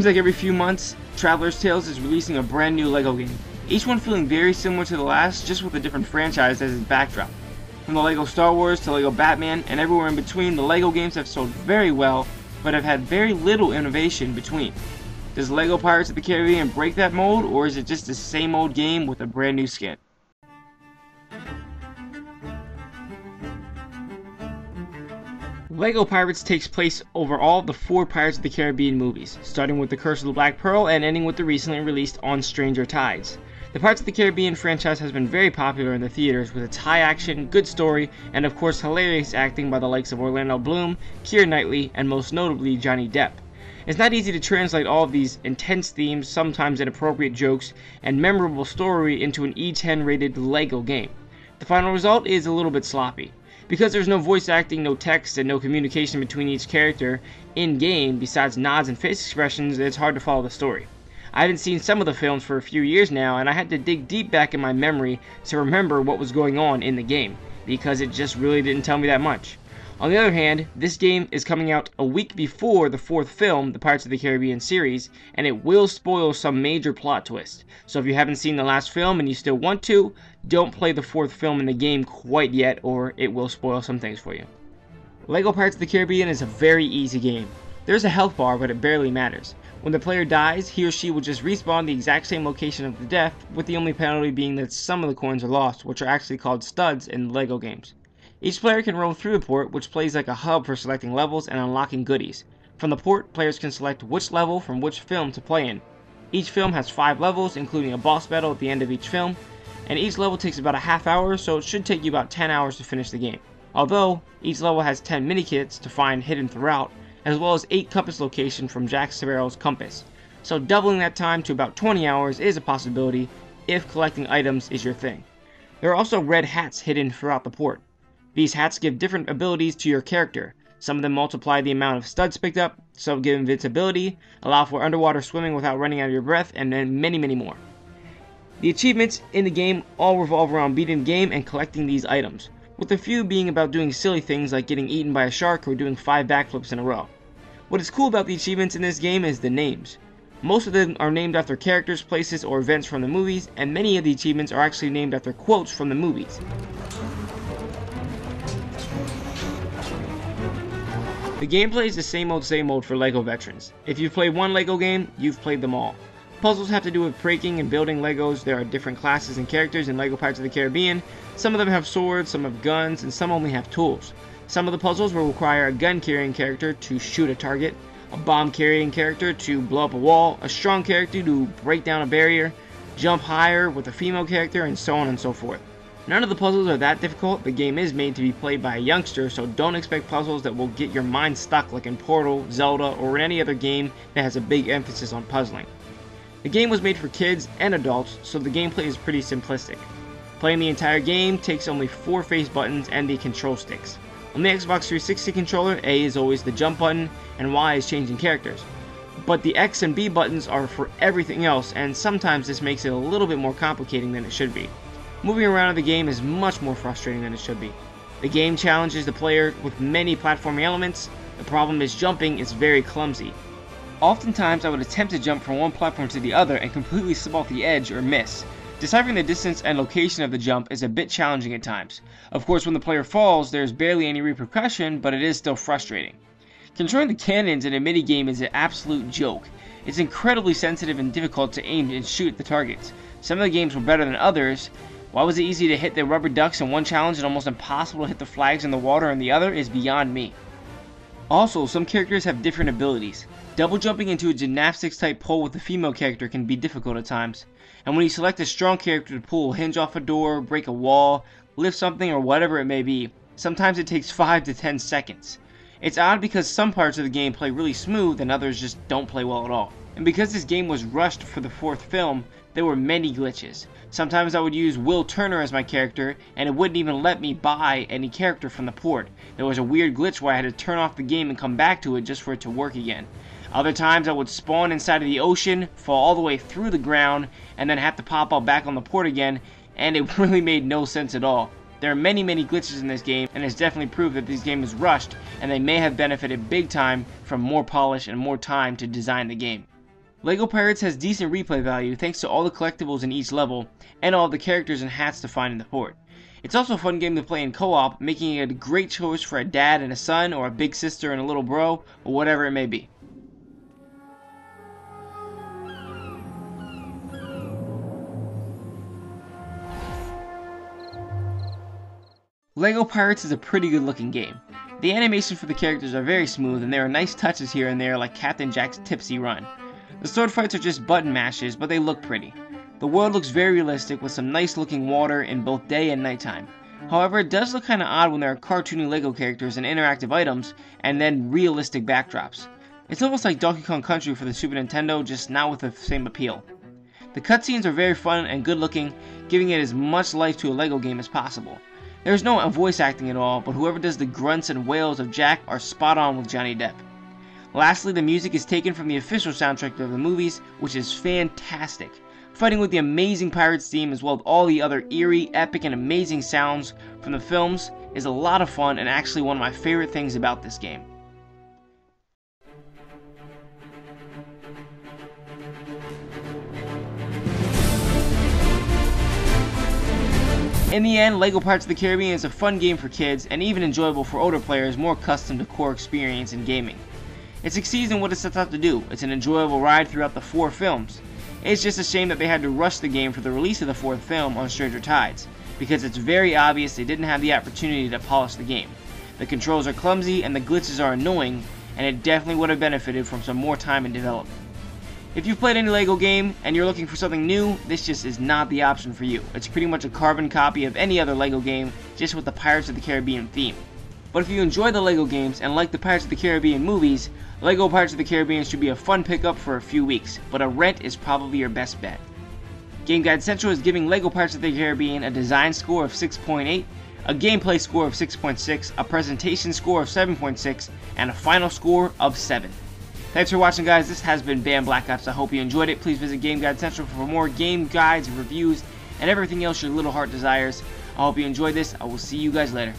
seems like every few months, Traveler's Tales is releasing a brand new LEGO game, each one feeling very similar to the last, just with a different franchise as its backdrop. From the LEGO Star Wars to LEGO Batman and everywhere in between, the LEGO games have sold very well, but have had very little innovation between. Does LEGO Pirates of the Caribbean break that mold, or is it just the same old game with a brand new skin? LEGO Pirates takes place over all of the 4 Pirates of the Caribbean movies, starting with The Curse of the Black Pearl and ending with the recently released On Stranger Tides. The Pirates of the Caribbean franchise has been very popular in the theaters with its high action, good story, and of course hilarious acting by the likes of Orlando Bloom, Keira Knightley, and most notably Johnny Depp. It's not easy to translate all of these intense themes, sometimes inappropriate jokes, and memorable story into an E10 rated LEGO game. The final result is a little bit sloppy. Because there's no voice acting, no text, and no communication between each character in-game besides nods and face expressions, it's hard to follow the story. I haven't seen some of the films for a few years now, and I had to dig deep back in my memory to remember what was going on in the game, because it just really didn't tell me that much. On the other hand, this game is coming out a week before the 4th film, the Pirates of the Caribbean series, and it will spoil some major plot twists. So if you haven't seen the last film and you still want to, don't play the 4th film in the game quite yet, or it will spoil some things for you. LEGO Pirates of the Caribbean is a very easy game. There's a health bar, but it barely matters. When the player dies, he or she will just respawn the exact same location of the death, with the only penalty being that some of the coins are lost, which are actually called studs in LEGO games. Each player can roam through the port, which plays like a hub for selecting levels and unlocking goodies. From the port, players can select which level from which film to play in. Each film has 5 levels, including a boss battle at the end of each film, and each level takes about a half hour, so it should take you about 10 hours to finish the game. Although, each level has 10 mini-kits to find hidden throughout, as well as 8 compass locations from Jack Sparrow's compass. So doubling that time to about 20 hours is a possibility if collecting items is your thing. There are also red hats hidden throughout the port. These hats give different abilities to your character. Some of them multiply the amount of studs picked up, some give invincibility, allow for underwater swimming without running out of your breath, and then many more. The achievements in the game all revolve around beating the game and collecting these items, with a few being about doing silly things like getting eaten by a shark or doing 5 backflips in a row. What is cool about the achievements in this game is the names. Most of them are named after characters, places, or events from the movies, and many of the achievements are actually named after quotes from the movies. The gameplay is the same old for LEGO veterans. If you've played one LEGO game, you've played them all. Puzzles have to do with breaking and building LEGOs. There are different classes and characters in LEGO Pirates of the Caribbean. Some of them have swords, some have guns, and some only have tools. Some of the puzzles will require a gun-carrying character to shoot a target, a bomb-carrying character to blow up a wall, a strong character to break down a barrier, jump higher with a female character, and so on and so forth. None of the puzzles are that difficult. The game is made to be played by a youngster, so don't expect puzzles that will get your mind stuck like in Portal, Zelda, or in any other game that has a big emphasis on puzzling. The game was made for kids and adults, so the gameplay is pretty simplistic. Playing the entire game takes only 4 face buttons and the control sticks. On the Xbox 360 controller, A is always the jump button, and Y is changing characters. But the X and B buttons are for everything else, and sometimes this makes it a little bit more complicating than it should be. Moving around in the game is much more frustrating than it should be. The game challenges the player with many platforming elements. The problem is jumping is very clumsy. Oftentimes I would attempt to jump from one platform to the other and completely slip off the edge or miss. Deciphering the distance and location of the jump is a bit challenging at times. Of course, when the player falls, there is barely any repercussion, but it is still frustrating. Controlling the cannons in a minigame is an absolute joke. It's incredibly sensitive and difficult to aim and shoot at the targets. Some of the games were better than others. Why was it easy to hit the rubber ducks in one challenge and almost impossible to hit the flags in the water in the other is beyond me. Also, some characters have different abilities. Double jumping into a gymnastics type pole with a female character can be difficult at times. And when you select a strong character to pull, hinge off a door, break a wall, lift something or whatever it may be, sometimes it takes 5 to 10 seconds. It's odd because some parts of the game play really smooth and others just don't play well at all. And because this game was rushed for the 4th film, there were many glitches. Sometimes I would use Will Turner as my character, and it wouldn't even let me buy any character from the port. There was a weird glitch where I had to turn off the game and come back to it just for it to work again. Other times I would spawn inside of the ocean, fall all the way through the ground, and then have to pop up back on the port again, and it really made no sense at all. There are many glitches in this game, and it's definitely proved that this game is rushed, and they may have benefited big time from more polish and more time to design the game. LEGO Pirates has decent replay value thanks to all the collectibles in each level, and all the characters and hats to find in the port. It's also a fun game to play in co-op, making it a great choice for a dad and a son, or a big sister and a little bro, or whatever it may be. LEGO Pirates is a pretty good looking game. The animation for the characters are very smooth, and there are nice touches here and there like Captain Jack's tipsy run. The sword fights are just button mashes, but they look pretty. The world looks very realistic with some nice looking water in both day and nighttime. However, it does look kinda odd when there are cartoony LEGO characters and interactive items, and then realistic backdrops. It's almost like Donkey Kong Country for the Super Nintendo, just not with the same appeal. The cutscenes are very fun and good looking, giving it as much life to a LEGO game as possible. There is no voice acting at all, but whoever does the grunts and wails of Jack are spot on with Johnny Depp. Lastly, the music is taken from the official soundtrack of the movies, which is fantastic. Fighting with the amazing Pirates theme as well as all the other eerie, epic, and amazing sounds from the films is a lot of fun and actually one of my favorite things about this game. In the end, LEGO Pirates of the Caribbean is a fun game for kids and even enjoyable for older players more accustomed to core experience in gaming. It succeeds in what it sets out to do. It's an enjoyable ride throughout the 4 films. It's just a shame that they had to rush the game for the release of the 4th film on Stranger Tides, because it's very obvious they didn't have the opportunity to polish the game. The controls are clumsy and the glitches are annoying, and it definitely would have benefited from some more time in development. If you've played any LEGO game and you're looking for something new, this just is not the option for you. It's pretty much a carbon copy of any other LEGO game, just with the Pirates of the Caribbean theme. But if you enjoy the LEGO games and like the Pirates of the Caribbean movies, LEGO Pirates of the Caribbean should be a fun pickup for a few weeks, but a rent is probably your best bet. Game Guide Central is giving LEGO Pirates of the Caribbean a design score of 6.8, a gameplay score of 6.6, a presentation score of 7.6, and a final score of 7. Thanks for watching, guys. This has been Bamblakopz. I hope you enjoyed it. Please visit Game Guide Central for more game guides, reviews, and everything else your little heart desires. I hope you enjoyed this. I will see you guys later.